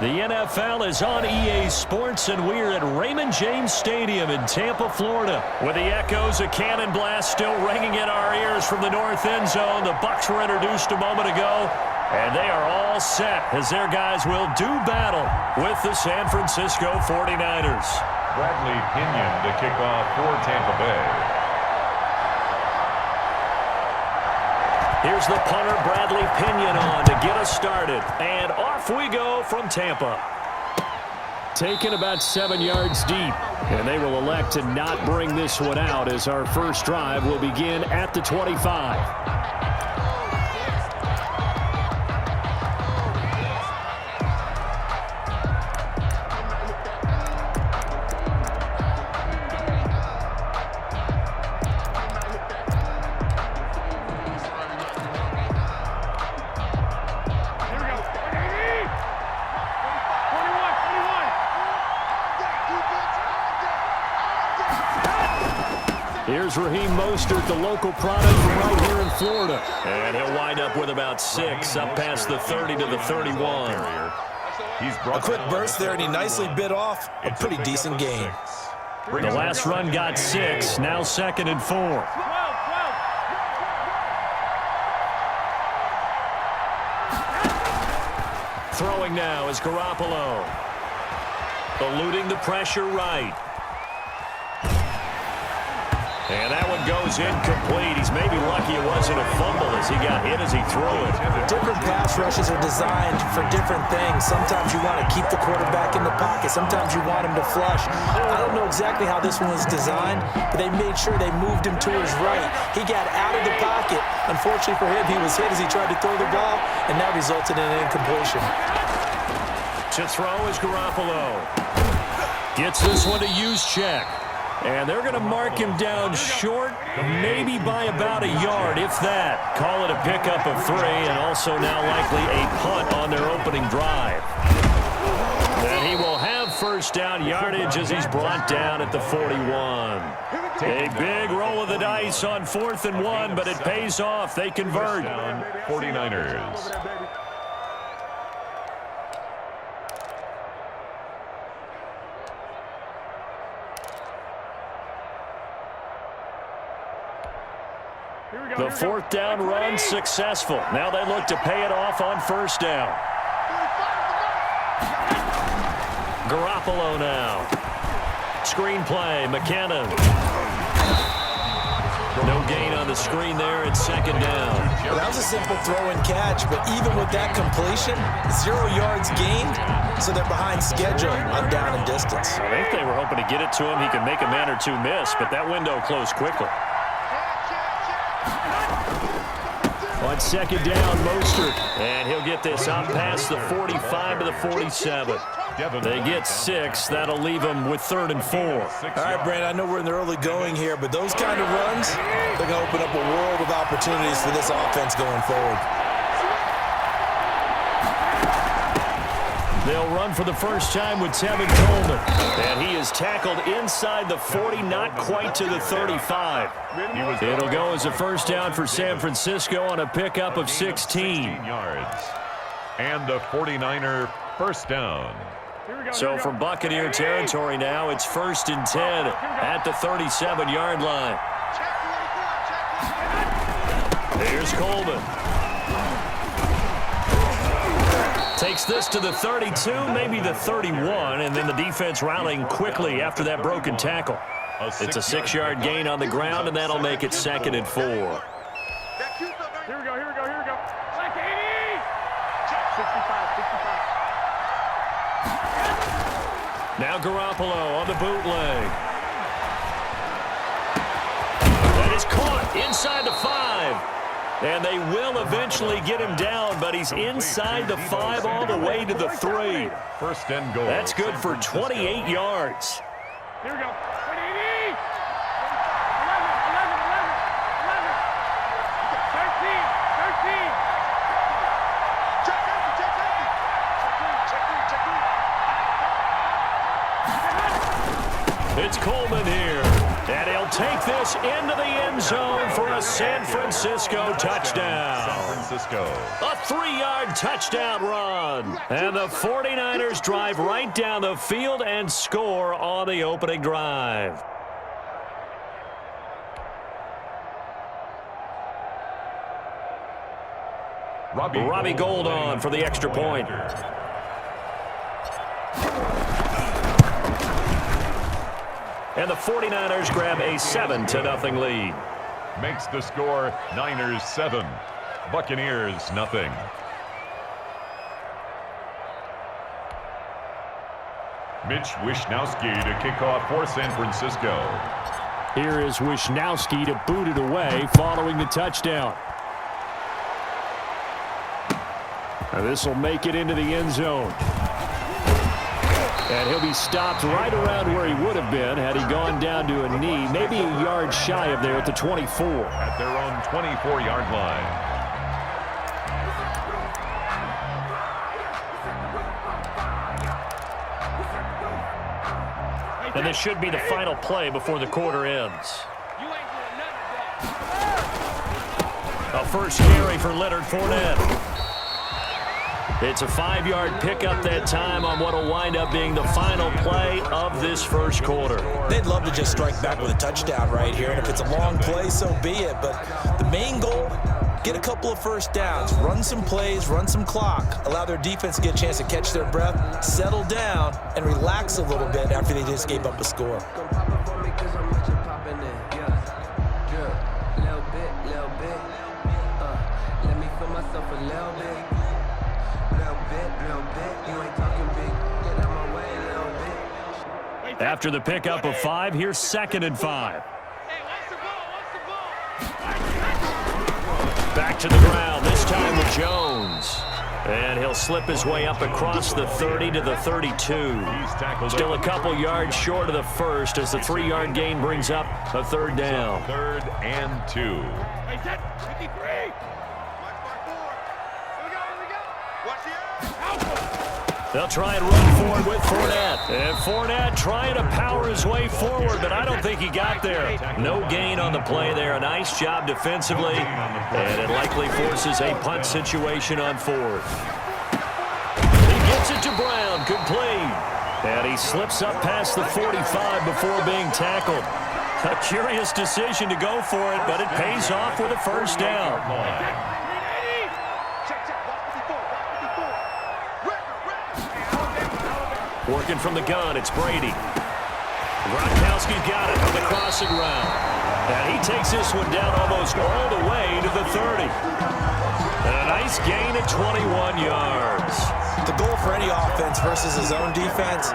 The NFL is on EA Sports, and we're at Raymond James Stadium in Tampa, Florida. With the echoes of Cannon Blast still ringing in our ears from the north end zone, the Bucs were introduced a moment ago, and they are all set as their guys will do battle with the San Francisco 49ers. Bradley Pinion to kick off for Tampa Bay. Here's the punter, Bradley Pinion, on to get us started. And off we go from Tampa. Taken about 7 yards deep. And they will elect to not bring this one out as our first drive will begin at the 25. Here's Raheem Mostert, the local product from right here in Florida. And he'll wind up with about 6, up past the 30 to the 31. A quick burst there, and he nicely bit off a pretty decent gain. The last run got 6, now 2nd and 4. Throwing now is Garoppolo. Eluding the pressure right. And that one goes incomplete. He's maybe lucky it wasn't a fumble as he got hit as he threw it. Different pass rushes are designed for different things. Sometimes you want to keep the quarterback in the pocket. Sometimes you want him to flush. I don't know exactly how this one was designed, but they made sure they moved him to his right. He got out of the pocket. Unfortunately for him, he was hit as he tried to throw the ball, and that resulted in an incompletion. To throw is Garoppolo. Gets this one to use check. And they're going to mark him down short, maybe by about a yard, if that. Call it a pickup of 3, and also now likely a punt on their opening drive. And he will have first down yardage as he's brought down at the 41. A big roll of the dice on 4th and 1, but it pays off. They convert. 49ers. The 4th down run successful. Now they look to pay it off on 1st down. Garoppolo now. Screen play, McKinnon. No gain on the screen there at 2nd down. Well, that was a simple throw and catch, but even with that completion, 0 yards gained, so they're behind schedule on down and distance. I think they were hoping to get it to him. He could make a man or 2 miss, but that window closed quickly. On 2nd down, Mostert, and he'll get this out past the 45 to the 47. They get 6. That'll leave them with 3rd and 4. All right, Brandon, I know we're in the early going here, but those kind of runs, they're going to open up a world of opportunities for this offense going forward. They'll run for the first time with Tevin Coleman. And he is tackled inside the 40, not quite to the 35. It'll go as a first down for San Francisco on a pickup of 16 yards. And the 49er first down. So from Buccaneer territory now, it's 1st and 10 at the 37-yard line. Here's Coleman. Takes this to the 32, maybe the 31, and then the defense rallying quickly after that broken tackle. It's a 6-yard gain on the ground, and that'll make it 2nd and 4. Here we go. Like 80! 65. Now Garoppolo on the bootleg. That is caught inside the 5. And they will eventually get him down, but he's inside the 5 all the way to the 3. First and goal. That's good for 28 yards. Here we go. 13. It's Coleman here, and he'll take this into the end zone for a San Francisco touchdown. San Francisco. A 3-yard touchdown run. And the 49ers drive right down the field and score on the opening drive. Robbie Gould on for the extra point. And the 49ers grab a 7-0 lead. Makes the score Niners 7, Buccaneers 0. Mitch Wishnowsky to kick off for San Francisco. Here is Wishnowsky to boot it away following the touchdown. And this will make it into the end zone. And he'll be stopped right around where he would have been had he gone down to a knee, maybe a yard shy of there at the 24. At their own 24-yard line. And this should be the final play before the quarter ends. A first carry for Leonard Fournette. It's a 5-yard pickup that time on what will wind up being the final play of this first quarter. They'd love to just strike back with a touchdown right here, and if it's a long play, so be it. But the main goal, get a couple of first downs, run some plays, run some clock, allow their defense to get a chance to catch their breath, settle down, and relax a little bit after they just gave up a score. After the pickup of 5, here's 2nd and 5. Back to the ground, this time with Jones. And he'll slip his way up across the 30 to the 32. Still a couple yards short of the first as the 3-yard gain brings up a 3rd down. 3rd and 2. They'll try and run for it with Fournette. And Fournette trying to power his way forward, but I don't think he got there. No gain on the play there. A nice job defensively, and it likely forces a punt situation on 4th. He gets it to Brown, complete. And he slips up past the 45 before being tackled. A curious decision to go for it, but it pays off with a first down. Working from the gun, it's Brady. Gronkowski's got it on the crossing route. And he takes this one down almost all the way to the 30. And a nice gain of 21 yards. The goal for any offense versus his own defense,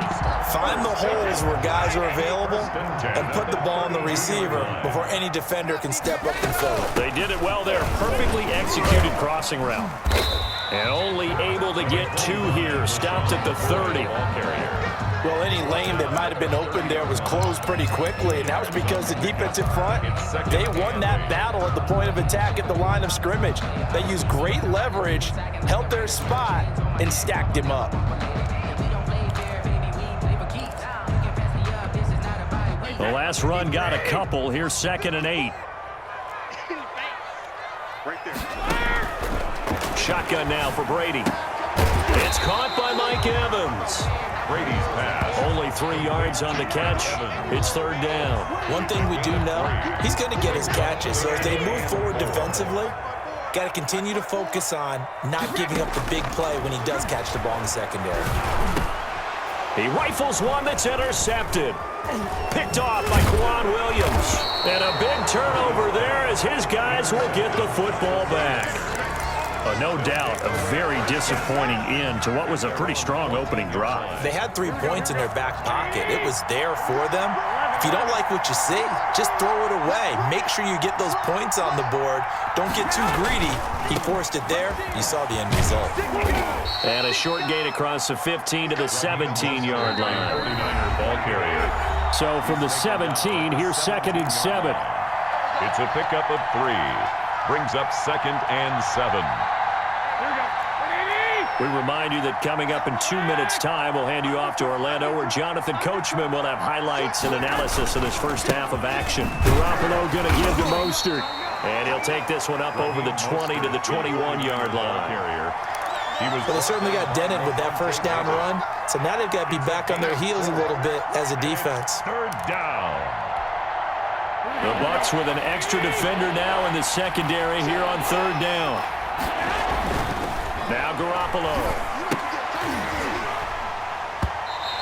find the holes where guys are available and put the ball on the receiver before any defender can step up and fill it. They did it well there. Perfectly executed crossing route. And only able to get 2 here. Stopped at the 30. Well, any lane that might have been open there was closed pretty quickly, and that was because the defensive front, they won that battle at the point of attack at the line of scrimmage. They used great leverage, held their spot, and stacked him up. The last run got a couple. Here's 2nd and 8. Right there. Shotgun now for Brady. It's caught by Mike Evans. Brady's pass. Only 3 yards on the catch. It's 3rd down. One thing we do know, he's going to get his catches. So as they move forward defensively, got to continue to focus on not giving up the big play when he does catch the ball in the secondary. He rifles one that's intercepted. Picked off by Quan Williams. And a big turnover there as his guys will get the football back. No doubt a very disappointing end to what was a pretty strong opening drive. They had 3 points in their back pocket. It was there for them. If you don't like what you see, just throw it away. Make sure you get those points on the board. Don't get too greedy. He forced it there. You saw the end result. And a short gain across the 15 to the 17-yard line. 49er ball carrier. So from the 17, here's 2nd and 7. It's a pickup of 3. Brings up 2nd and 7. Here we go. We remind you that coming up in 2 minutes' time, we'll hand you off to Orlando, where Jonathan Coachman will have highlights and analysis of this first half of action. Garoppolo going to give to Mostert. And he'll take this one up over the 20 to the 21-yard line. Well, they certainly got dented with that first down run, so now they've got to be back on their heels a little bit as a defense. Third down. The Bucs with an extra defender now in the secondary here on third down. Now Garoppolo.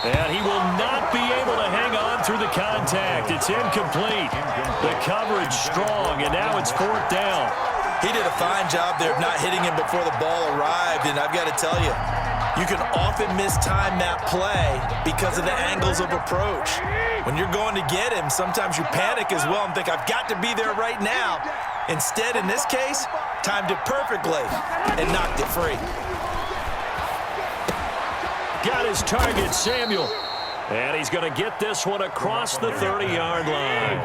And he will not be able to hang on through the contact. It's incomplete. The coverage strong, and now it's fourth down. He did a fine job there of not hitting him before the ball arrived, and I've got to tell you, you can often mistime that play because of the angles of approach. When you're going to get him, sometimes you panic as well and think, I've got to be there right now. Instead, in this case, timed it perfectly and knocked it free. Got his target, Samuel. And he's going to get this one across the 30-yard line.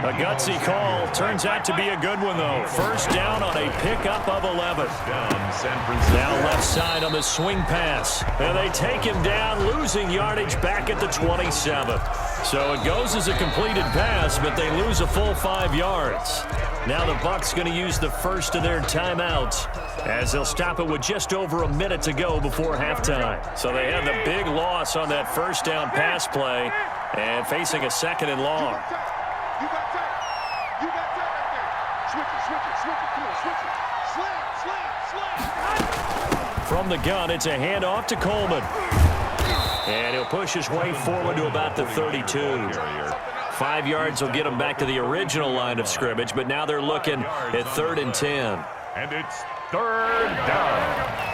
A gutsy call. Turns out to be a good one, though. First down on a pickup of 11. Now left side on the swing pass. And they take him down, losing yardage back at the 27. So it goes as a completed pass, but they lose a full 5 yards. Now the Bucs going to use the first of their timeouts as they'll stop it with just over a minute to go before halftime. So they had the big loss on that first down pass play and facing a second and long. You got that. You got that right there. Switch it. Come on, switch it. Slam. From the gun, it's a handoff to Coleman. And he'll push his way forward to about the 32. 5 yards will get them back to the original line of scrimmage, but now they're looking at 3rd and 10. And it's third down.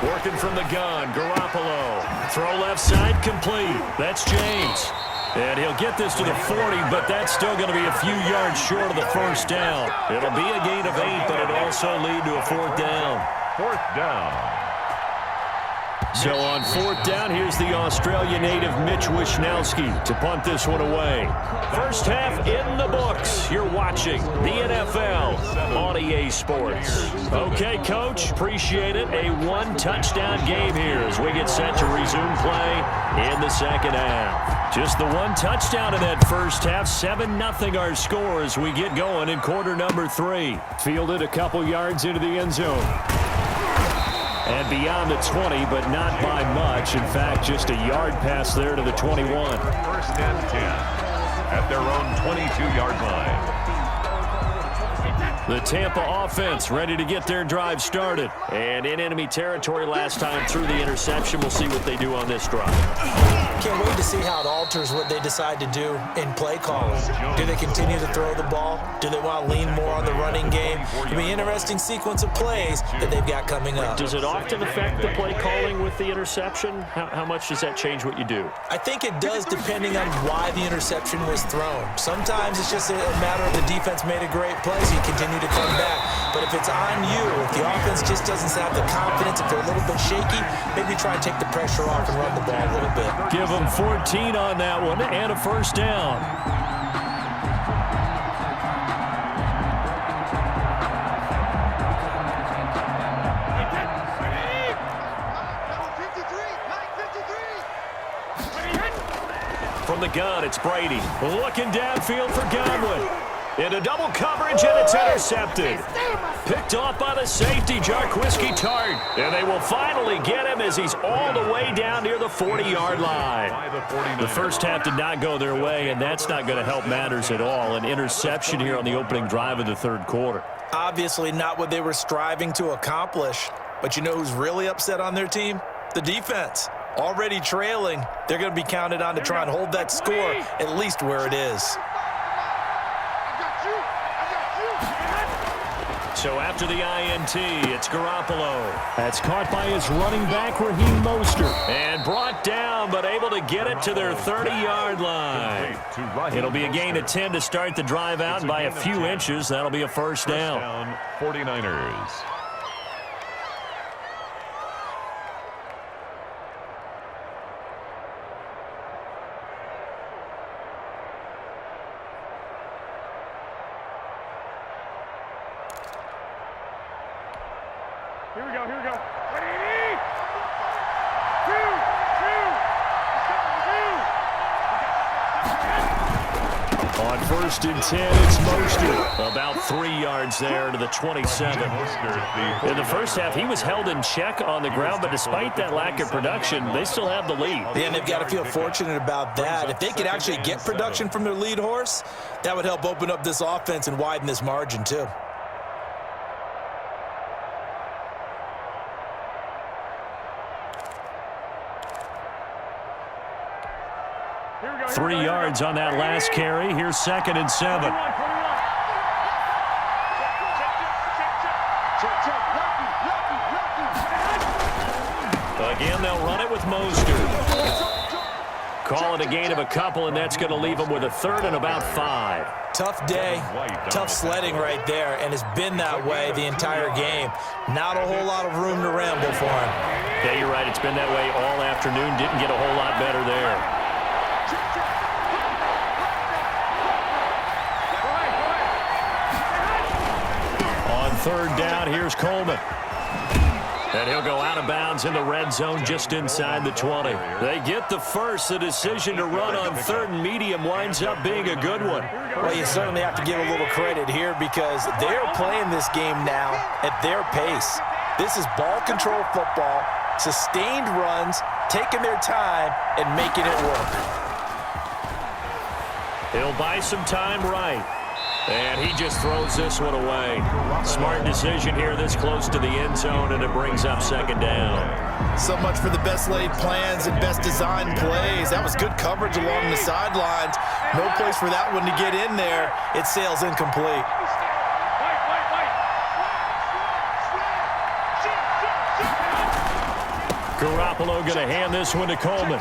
Working from the gun, Garoppolo. Throw left side, complete. That's James. And he'll get this to the 40, but that's still going to be a few yards short of the first down. It'll be a gain of 8, but it'll also lead to a fourth down. Fourth down. So on fourth down, here's the Australia native Mitch Wishnowsky to punt this one away. First half in the books. You're watching the NFL on EA Sports. Okay, Coach, appreciate it. A one-touchdown game here as we get set to resume play in the second half. Just the one touchdown in that first half, 7-0 our score as we get going in quarter number 3. Fielded a couple yards into the end zone. And beyond the 20, but not by much. In fact, just a yard pass there to the 21. First and 10 at their own 22-yard line. The Tampa offense ready to get their drive started. And in enemy territory last time through the interception. We'll see what they do on this drive. Can't wait to see how it alters what they decide to do in play calling. Do they continue to throw the ball? Do they want to lean more on the running game? It'll be an interesting sequence of plays that they've got coming up. Does it often affect the play calling with the interception? How much does that change what you do? I think it does depending on why the interception was thrown. Sometimes it's just a matter of the defense made a great play, so you continue to come back. But if it's on you, if the offense just doesn't have the confidence, if they're a little bit shaky, maybe try and take the pressure off and run the ball a little bit. Give them 14 on that one and a first down. From the gun, it's Brady. Looking downfield for Godwin. Into double coverage, and it's intercepted. Picked off by the safety, Jarquiski Tart. And they will finally get him as he's all the way down near the 40-yard line. The first half did not go their way, and that's not going to help matters at all. An interception here on the opening drive of the third quarter. Obviously not what they were striving to accomplish. But you know who's really upset on their team? The defense. Already trailing, they're going to be counted on to try and hold that score at least where it is. So after the INT, it's Garoppolo. That's caught by his running back, Raheem Mostert. And brought down, but able to get it to their 30-yard line. It'll be a gain of 10 to start the drive out, and by a few inches, that'll be a first down. 49ers. Here we go. Ready? 2. On 1st and 10, it's Mostert. About 3 yards there to the 27. In the first half, he was held in check on the ground, but despite that lack of production, they still have the lead. Yeah, and they've got to feel fortunate about that. If they could actually get production from their lead horse, that would help open up this offense and widen this margin too. Here we go. 3 yards on that last carry. Here's 2nd and 7. Again, they'll run it with Mostert. Call it a gain of a couple, and that's going to leave them with a 3rd and about 5. Tough day, tough sledding right there, and it's been that way the entire game. Not a whole lot of room to ramble for him. Yeah, you're right. It's been that way all afternoon. Didn't get a whole lot better there. On 3rd down, here's Coleman. And he'll go out of bounds in the red zone just inside the 20. They get the first. The decision to run on 3rd and medium winds up being a good one. Well, you certainly have to give a little credit here because they're playing this game now at their pace. This is ball control football, sustained runs, taking their time, and making it work. He'll buy some time right. And he just throws this one away. Smart decision here this close to the end zone, and it brings up 2nd down. So much for the best laid plans and best designed plays. That was good coverage along the sidelines. No place for that one to get in there. It sails incomplete. Garoppolo going to hand this one to Coleman.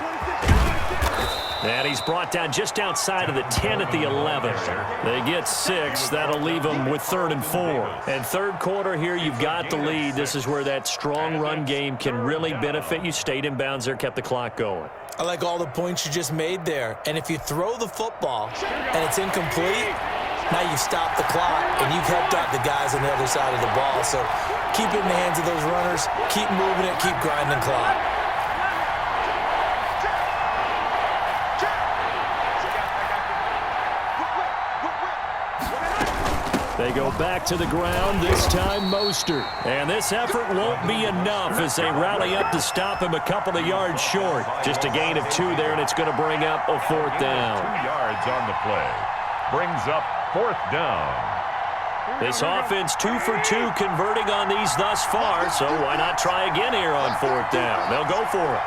And he's brought down just outside of the 10 at the 11. They get 6. That'll leave them with 3rd and 4. And 3rd quarter here, you've got the lead. This is where that strong run game can really benefit you. Stayed in bounds there, kept the clock going. I like all the points you just made there. And if you throw the football and it's incomplete, now you stop the clock and you've helped out the guys on the other side of the ball. So keep it in the hands of those runners. Keep moving it. Keep grinding clock. They go back to the ground, this time Mostert. And this effort won't be enough as they rally up to stop him a couple of yards short. Just a gain of 2 there, and it's going to bring up a 4th down. 2 yards on the play. Brings up 4th down. This offense 2 for 2 converting on these thus far, so why not try again here on 4th down? They'll go for it.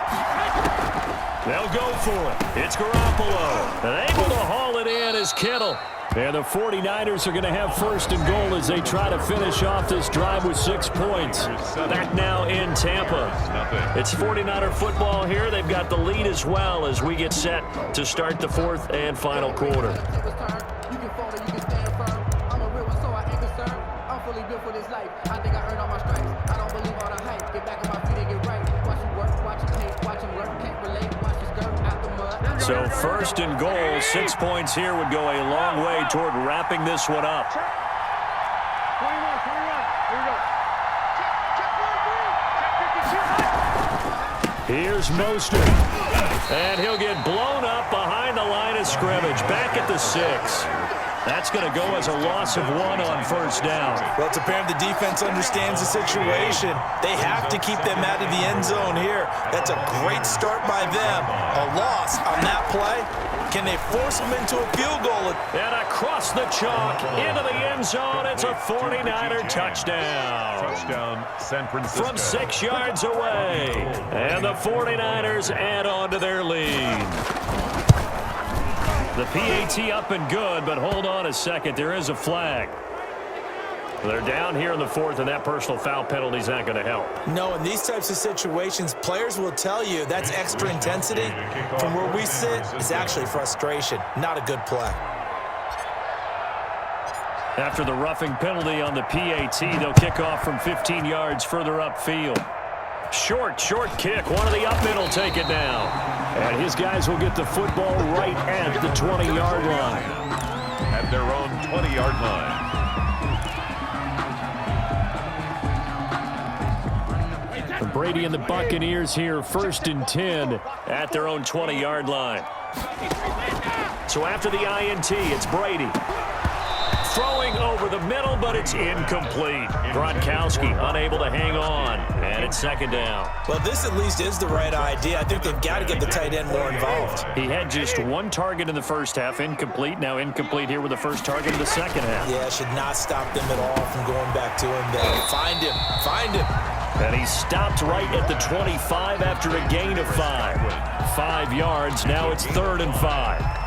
They'll go for it. It's Garoppolo. And able to haul it in is Kittle. And the 49ers are going to have 1st and goal as they try to finish off this drive with 6 points. Back now in Tampa. It's 49er football here. They've got the lead as well as we get set to start the 4th and final quarter. So 1st and goal, 6 points here would go a long way toward wrapping this one up. 21. Here we go. Here's Mostert. And he'll get blown up behind the line of scrimmage. Back at the 6. That's going to go as a loss of 1 on 1st down. Well, it's apparent the defense understands the situation. They have to keep them out of the end zone here. That's a great start by them. A loss on that play. Can they force them into a field goal? And across the chalk into the end zone. It's a 49er touchdown. Touchdown, San Francisco. From 6 yards away. And the 49ers add on to their lead. The PAT up and good, but hold on a second. There is a flag. They're down here in the 4th, and that personal foul penalty is not going to help. No, in these types of situations, players will tell you that's extra intensity. From where we sit, it's actually frustration. Not a good play. After the roughing penalty on the PAT, they'll kick off from 15 yards further upfield. Short kick. One of the up middle take it down. And his guys will get the football right at the 20-yard line. At their own 20-yard line. Brady and the Buccaneers here, 1st and 10 at their own 20-yard line. So after the INT, it's Brady. Throwing over the middle, but it's incomplete. Gronkowski unable to hang on, and it's 2nd down. Well, this at least is the right idea. I think they've got to get the tight end more involved. He had just 1 target in the first half, incomplete. Now incomplete here with the first target in the second half. Yeah, should not stop them at all from going back to him there. Find him. Find him. And he stopped right at the 25 after a gain of 5. 5 yards. Now it's 3rd and 5.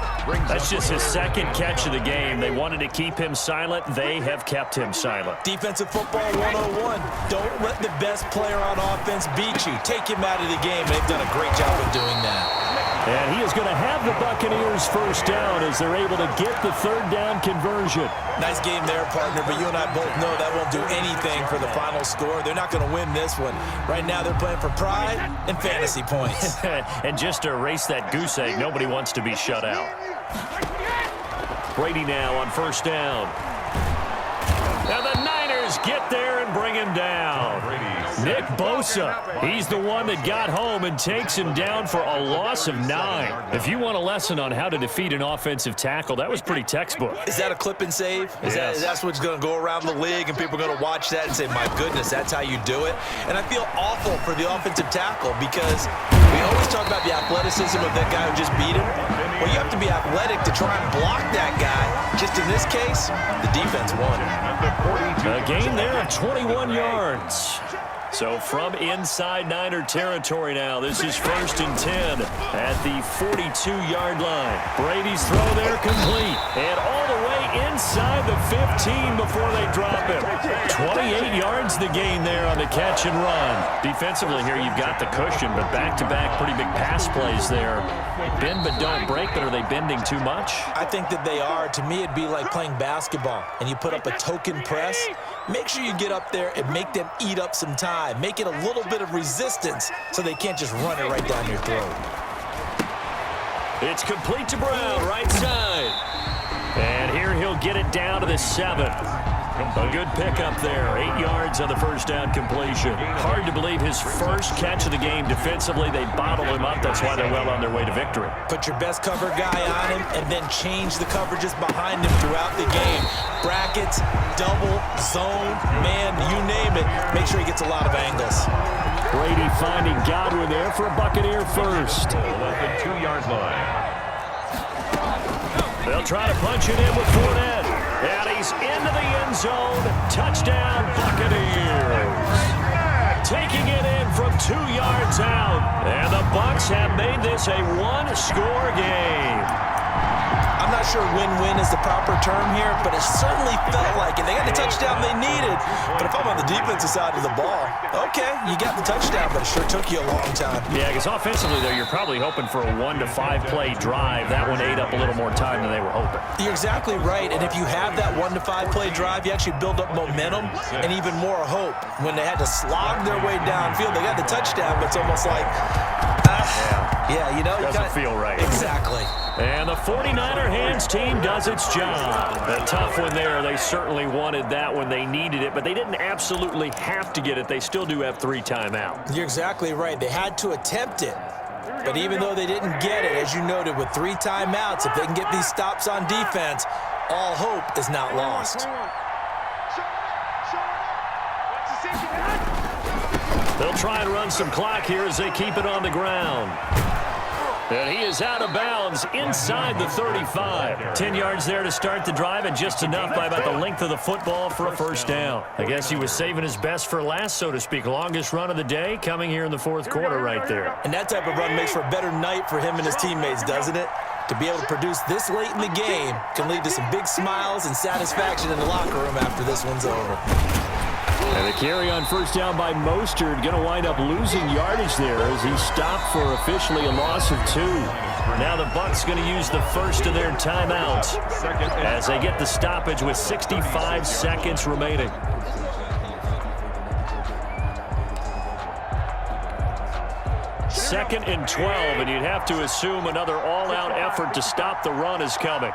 That's just his 2nd catch of the game. They wanted to keep him silent. They have kept him silent. Defensive football 101. Don't let the best player on offense beat you. Take him out of the game. They've done a great job of doing that. And he is going to have the Buccaneers 1st down as they're able to get the 3rd down conversion. Nice game there, partner, but you and I both know that won't do anything for the final score. They're not going to win this one. Right now they're playing for pride and fantasy points. And just to erase that goose egg, nobody wants to be shut out. Brady now on 1st down. Now the Niners get there and bring him down. Nick Bosa, he's the one that got home and takes him down for a loss of 9. If you want a lesson on how to defeat an offensive tackle, that was pretty textbook. Is that a clip and save? That's what's going to go around the league, and people are going to watch that and say, my goodness, that's how you do it? And I feel awful for the offensive tackle because we always talk about the athleticism of that guy who just beat him. Well, you have to be athletic to try and block that guy. Just in this case, the defense won. A gain there of 21 yards. So from inside Niner territory now, this is 1st and 10 at the 42-yard line. Brady's throw there complete. And all the way inside the 15 before they drop him. 28 yards the gain there on the catch and run. Defensively here, you've got the cushion, but back-to-back pretty big pass plays there. Bend but don't break, but are they bending too much? I think that they are. To me, it'd be like playing basketball, and you put up a token press. Make sure you get up there and make them eat up some time. Make it a little bit of resistance so they can't just run it right down your throat. It's complete to Brown, right side. And here he'll get it down to the 7. A good pickup there. 8 yards on the 1st down completion. Hard to believe his first catch of the game defensively. They bottled him up. That's why they're well on their way to victory. Put your best cover guy on him and then change the coverages behind him throughout the game. Brackets, double, zone, man, you name it. Make sure he gets a lot of angles. Brady finding Godwin there for a Buccaneer first. At the 2-yard line. They'll try to punch it in with Fournette. And he's into the end zone. Touchdown, Buccaneers. Taking it in from 2 yards out. And the Bucs have made this a 1-score game. I'm not sure win-win is the proper term here, but it certainly felt like it. They got the touchdown they needed. But if I'm on the defensive side of the ball, okay, you got the touchdown, but it sure took you a long time. Yeah, because offensively, though, you're probably hoping for a 1 to 5 play drive. That one ate up a little more time than they were hoping. You're exactly right, and if you have that 1 to 5 play drive, you actually build up momentum and even more hope. When they had to slog their way downfield, they got the touchdown, but it's almost like, yeah, you know. Doesn't feel right. Exactly. And the 49er hands team does its job. A tough one there. They certainly wanted that when they needed it, but they didn't absolutely have to get it. They still do have 3 timeouts. You're exactly right. They had to attempt it. But even though they didn't get it, as you noted, with 3 timeouts, if they can get these stops on defense, all hope is not lost. They'll try and run some clock here as they keep it on the ground. And he is out of bounds inside the 35. 10 yards there to start the drive, and just enough by about the length of the football for a 1st down. I guess he was saving his best for last, so to speak. Longest run of the day coming here in the 4th quarter right there. And that type of run makes for a better night for him and his teammates, doesn't it? To be able to produce this late in the game can lead to some big smiles and satisfaction in the locker room after this one's over. And the carry on 1st down by Mostert, going to wind up losing yardage there as he stopped for officially a loss of 2. Now the Bucs going to use the first of their timeouts as they get the stoppage with 65 seconds remaining. Second and 12, and you'd have to assume another all-out effort to stop the run is coming.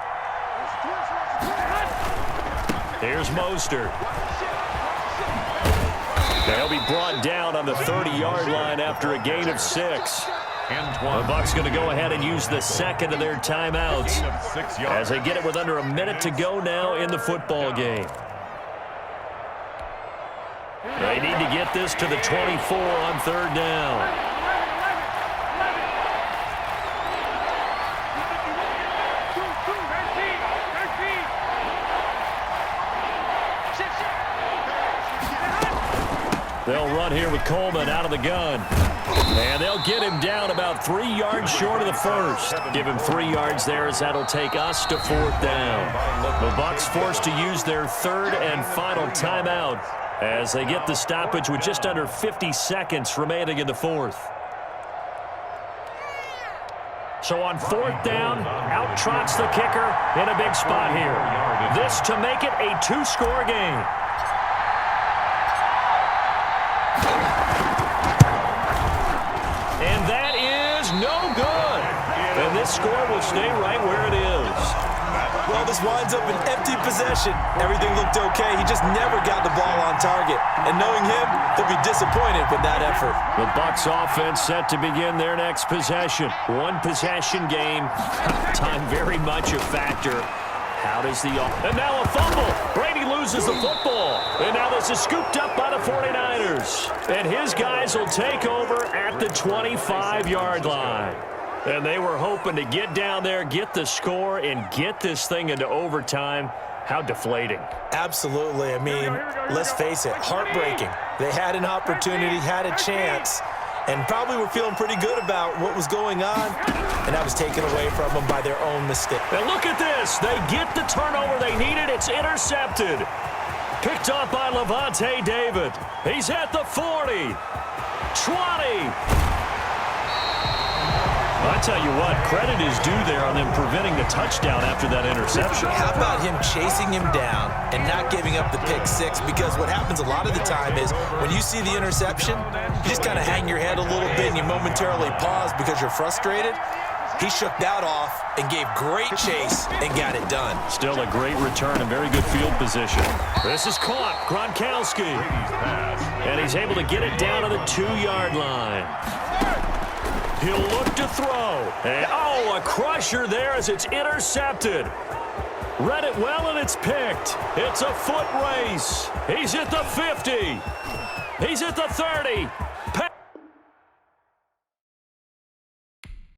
Here's Mostert. They'll be brought down on the 30-yard line after a gain of 6. The Bucs going to go ahead and use the second of their timeouts as they get it with under a minute to go now in the football game. They need to get this to the 24 on 3rd down. They'll run here with Coleman out of the gun. And they'll get him down about 3 yards short of the first. Give him 3 yards there as that'll take us to 4th down. The Bucs forced to use their 3rd and final timeout as they get the stoppage with just under 50 seconds remaining in the 4th. So on 4th down, out trots the kicker in a big spot here. This to make it a 2-score game. And that is no good. And this score will stay right where it is. Well, this winds up an empty possession. Everything looked okay. He just never got the ball on target. And knowing him, he'll be disappointed with that effort. The Bucs offense set to begin their next possession. 1-possession game. Time very much a factor. How does the and now a fumble. Brady loses the football. And now this is scooped up by the 49ers. And his guys will take over at the 25-yard line. And they were hoping to get down there, get the score, and get this thing into overtime. How deflating. Absolutely. I mean, let's face it, heartbreaking. They had an opportunity, had a chance, and probably were feeling pretty good about what was going on, and that was taken away from them by their own mistake. And look at this. They get the turnover they needed. It's intercepted. Picked up by Levante David. He's at the 40. 20. I tell you what, credit is due there on them preventing the touchdown after that interception. How about him chasing him down and not giving up the pick six? Because what happens a lot of the time is when you see the interception, you just kind of hang your head a little bit and you momentarily pause because you're frustrated. He shook that off and gave great chase and got it done. Still a great return and very good field position. This is caught. Gronkowski. And he's able to get it down to the 2-yard line. He'll look to throw. And, oh, a crusher there as it's intercepted. Read it well, and it's picked. It's a foot race. He's at the 50. He's at the 30.